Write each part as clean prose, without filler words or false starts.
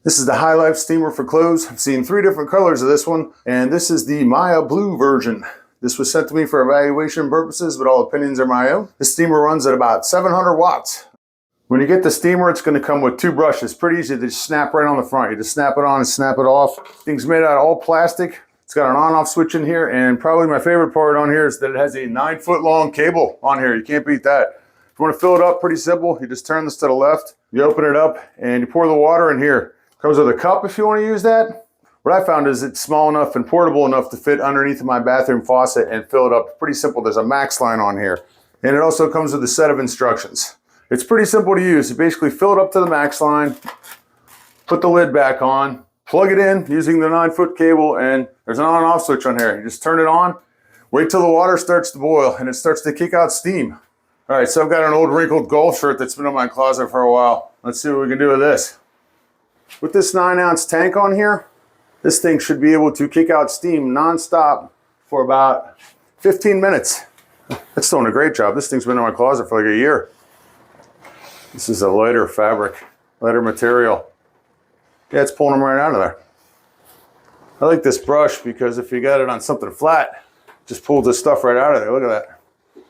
This is the Hilife steamer for clothes. I've seen 3 different colors of this one, and this is the Maya Blue version. This was sent to me for evaluation purposes, but all opinions are my own. This steamer runs at about 700 watts. When you get the steamer, it's going to come with 2 brushes. Pretty easy to just snap right on the front. You just snap it on and snap it off. Thing's made out of all plastic. It's got an on-off switch in here, and probably my favorite part on here is that it has a 9-foot long cable on here. You can't beat that. If you want to fill it up, pretty simple. You just turn this to the left, you open it up, and you pour the water in here. Comes with a cup if you want to use that. What I found is it's small enough and portable enough to fit underneath my bathroom faucet and fill it up. Pretty simple. There's a max line on here. And it also comes with a set of instructions. It's pretty simple to use. You basically fill it up to the max line, put the lid back on, plug it in using the 9-foot cable, and there's an on and off switch on here. You just turn it on, wait till the water starts to boil and it starts to kick out steam. All right, so I've got an old wrinkled golf shirt that's been in my closet for a while. Let's see what we can do with this. With this 9-ounce tank on here, this thing should be able to kick out steam non-stop for about 15 minutes. It's doing a great job. This thing's been in my closet for like a year. This is a lighter fabric, lighter material. Yeah, it's pulling them right out of there. I like this brush because if you got it on something flat, it just pulls this stuff right out of there. Look at that.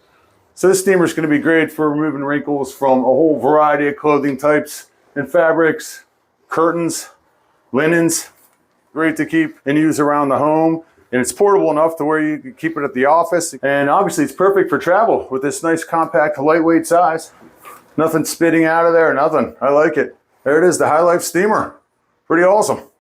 So this steamer is going to be great for removing wrinkles from a whole variety of clothing types and fabrics, curtains, linens. Great to keep and use around the home. And it's portable enough to where you can keep it at the office. And obviously it's perfect for travel with this nice compact lightweight size. Nothing spitting out of there, nothing. I like it. There it is, the Hilife steamer. Pretty awesome.